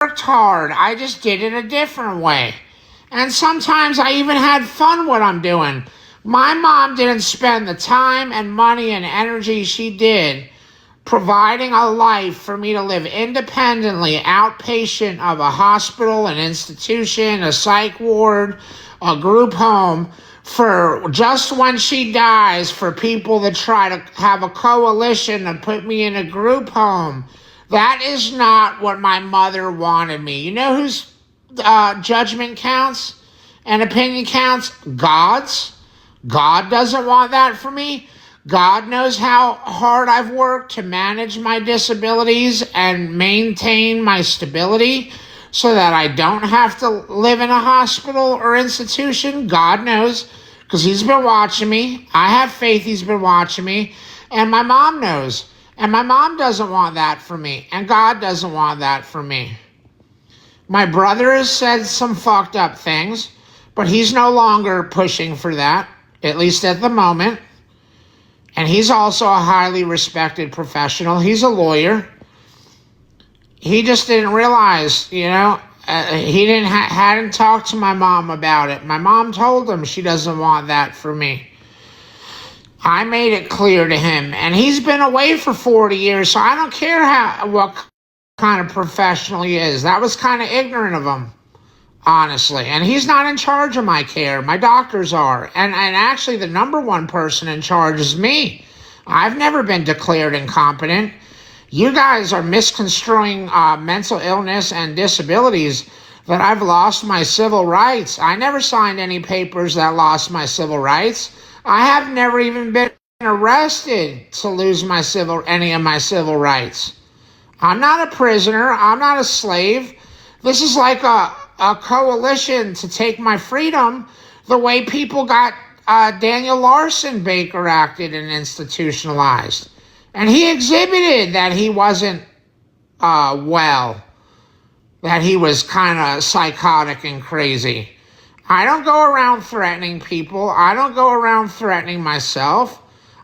worked hard. I just did it a different way. And sometimes I even had fun what I'm doing. My mom didn't spend the time and money and energy she did providing a life for me to live independently, outpatient of a hospital, an institution, a psych ward, a group home, for just when she dies, for people to try to have a coalition to put me in a group home. That is not what my mother wanted me. You know whose judgment counts and opinion counts? God's. God doesn't want that for me. God knows how hard I've worked to manage my disabilities and maintain my stability so that I don't have to live in a hospital or institution. God knows, because he's been watching me. I have faith he's been watching me. And my mom knows. And my mom doesn't want that for me. And God doesn't want that for me. My brother has said some fucked up things, but he's no longer pushing for that, at least at the moment. And he's also a highly respected professional. He's a lawyer. He just didn't realize, he hadn't talked to my mom about it. My mom told him she doesn't want that for me. I made it clear to him, and he's been away for 40 years, so I don't care what kind of professional he is. That was kind of ignorant of him, honestly. And he's not in charge of my care. My doctors are. And actually, the number one person in charge is me. I've never been declared incompetent. You guys are misconstruing mental illness and disabilities, that I've lost my civil rights. I never signed any papers that lost my civil rights. I have never even been arrested to lose any of my civil rights. I'm not a prisoner. I'm not a slave. This is like a coalition to take my freedom, the way people got Daniel Larson Baker acted and institutionalized. And he exhibited that he wasn't well, that he was kind of psychotic and crazy. I don't go around threatening people. I don't go around threatening myself.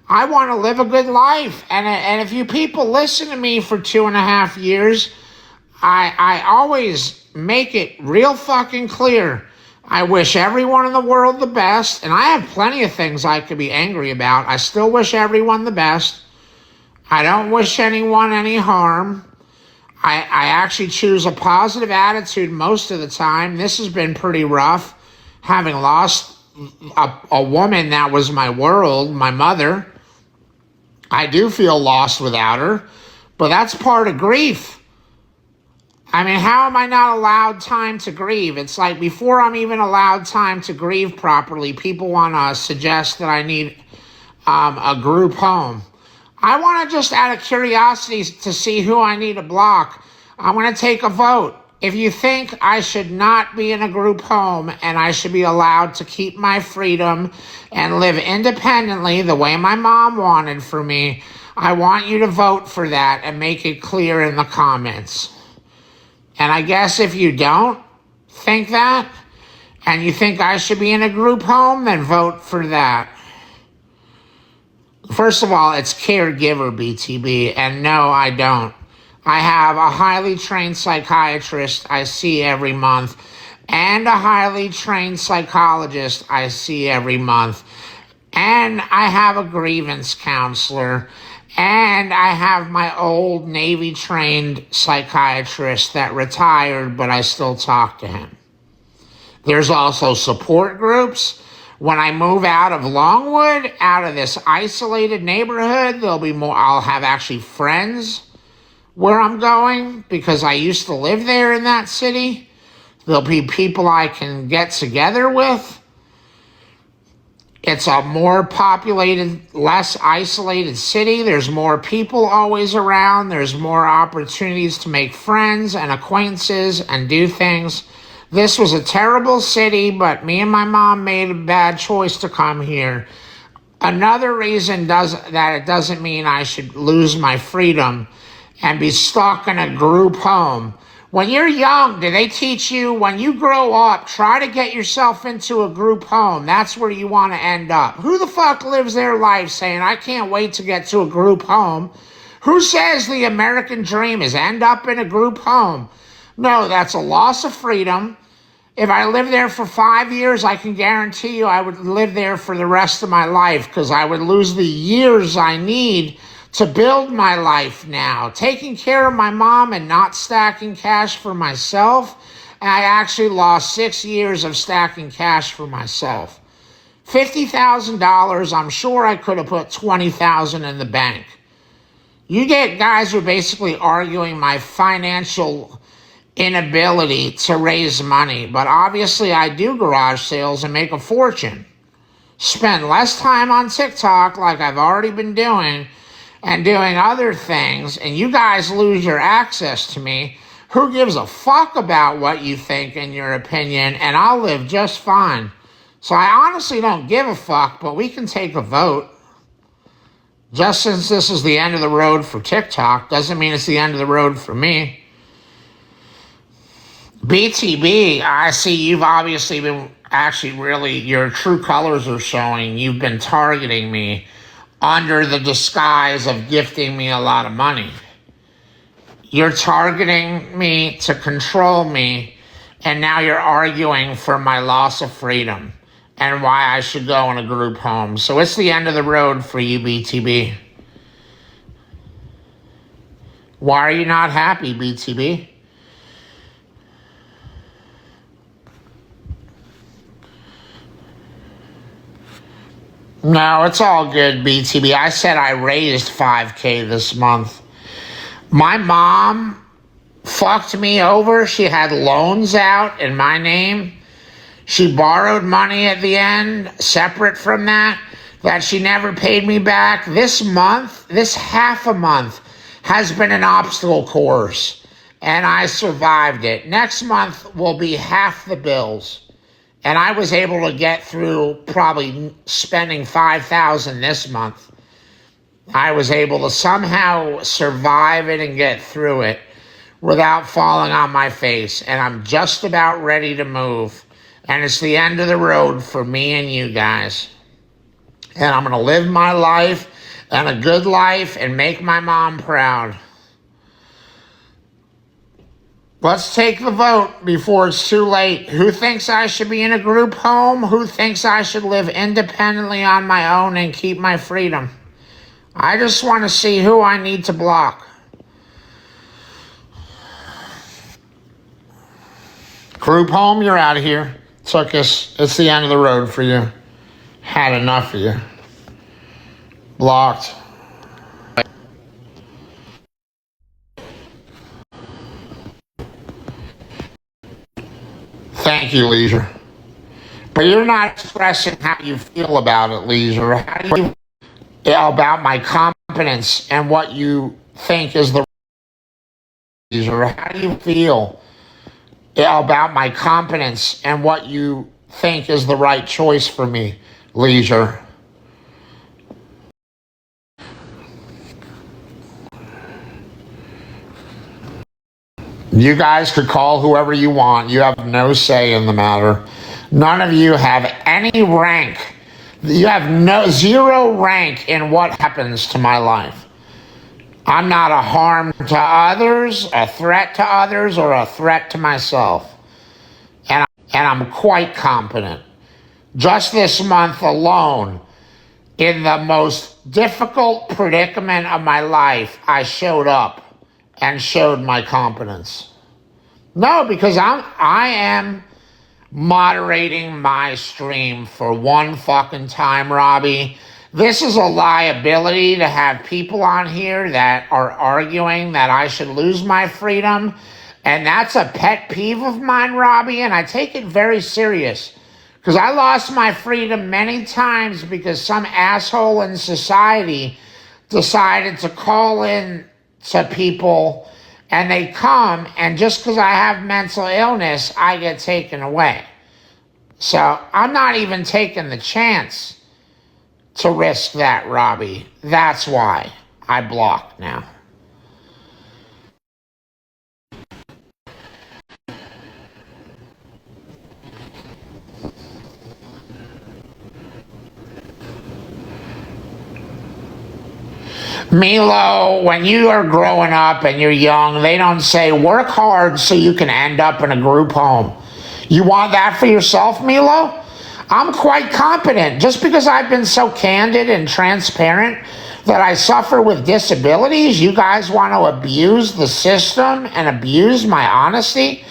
I want to live a good life. And if you people listen to me for 2.5 years, I always make it real fucking clear. I wish everyone in the world the best, and I have plenty of things I could be angry about. I still wish everyone the best. I don't wish anyone any harm. I actually choose a positive attitude most of the time. This has been pretty rough, having lost a woman that was my world, my mother. I do feel lost without her, but that's part of grief. I mean, how am I not allowed time to grieve? It's like before I'm even allowed time to grieve properly, people want to suggest that I need a group home. I want to just, out of curiosity, to see who I need to block. I'm going to take a vote. If you think I should not be in a group home and I should be allowed to keep my freedom and live independently the way my mom wanted for me, I want you to vote for that and make it clear in the comments. And I guess if you don't think that, and you think I should be in a group home, then vote for that. First of all, it's caregiver BTB, and no, I don't. I have a highly trained psychiatrist I see every month, and a highly trained psychologist I see every month, and I have a grievance counselor, and I have my old Navy-trained psychiatrist that retired, but I still talk to him. There's also support groups. When I move out of Longwood, out of this isolated neighborhood, there'll be more. I'll have actually friends where I'm going because I used to live there in that city. There'll be people I can get together with. It's a more populated, less isolated city. There's more people always around. There's more opportunities to make friends and acquaintances and do things. This was a terrible city, but me and my mom made a bad choice to come here. Another reason that it doesn't mean I should lose my freedom and be stuck in a group home. When you're young, do they teach you, when you grow up, try to get yourself into a group home? That's where you want to end up. Who the fuck lives their life saying, I can't wait to get to a group home? Who says the American dream is end up in a group home? No, that's a loss of freedom. If I lived there for 5 years, I can guarantee you I would live there for the rest of my life because I would lose the years I need to build my life now. Taking care of my mom and not stacking cash for myself, I actually lost 6 years of stacking cash for myself. $50,000, I'm sure I could have put 20,000 in the bank. You get guys who are basically arguing my financial inability to raise money, but obviously I do garage sales and make a fortune. Spend less time on TikTok like I've already been doing and doing other things, and you guys lose your access to me. Who gives a fuck about what you think and your opinion, and I'll live just fine. So I honestly don't give a fuck, but we can take a vote. Just since this is the end of the road for TikTok doesn't mean it's the end of the road for me. BTB, I see you've obviously been actually really, your true colors are showing. You've been targeting me under the disguise of gifting me a lot of money. You're targeting me to control me, and now you're arguing for my loss of freedom and why I should go in a group home. So it's the end of the road for you, BTB. Why are you not happy, BTB? No, it's all good, BTB. I said I raised $5K this month. My mom fucked me over. She had loans out in my name. She borrowed money at the end, separate from that she never paid me back. This month, this half a month, has been an obstacle course, and I survived it. Next month will be half the bills. And I was able to get through probably spending $5,000 this month. I was able to somehow survive it and get through it without falling on my face. And I'm just about ready to move. And it's the end of the road for me and you guys. And I'm going to live my life and a good life and make my mom proud. Let's take the vote before it's too late. Who thinks I should be in a group home? Who thinks I should live independently on my own and keep my freedom? I just want to see who I need to block. Group home, you're out of here. It's the end of the road for you. Had enough of you. Blocked. Thank you, Leisure. But you're not expressing how you feel about it, Leisure. How do you feel about my competence and what you think is the Leisure? How do you feel about my competence and what you think is the right choice for me, Leisure? You guys could call whoever you want. You have no say in the matter. None of you have any rank. You have zero rank in what happens to my life. I'm not a harm to others, a threat to others, or a threat to myself. And I'm quite competent. Just this month alone, in the most difficult predicament of my life, I showed up and showed my competence. No, because I am moderating my stream for one fucking time, Robbie. This is a liability to have people on here that are arguing that I should lose my freedom. And that's a pet peeve of mine, Robbie, and I take it very serious. Because I lost my freedom many times because some asshole in society decided to call in to people, and they come, and just because I have mental illness, I get taken away. So I'm not even taking the chance to risk that, Robbie. That's why I block now. Milo, when you are growing up and you're young, they don't say work hard so you can end up in a group home. You want that for yourself, Milo? I'm quite competent. Just because I've been so candid and transparent that I suffer with disabilities, you guys want to abuse the system and abuse my honesty?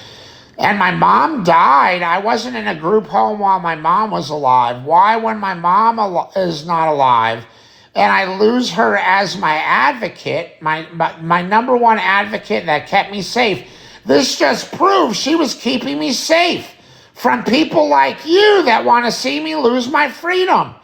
And my mom died. I wasn't in a group home while my mom was alive. Why, when my mom is not alive, and I lose her as my advocate, my number one advocate that kept me safe? This just proves she was keeping me safe from people like you that want to see me lose my freedom.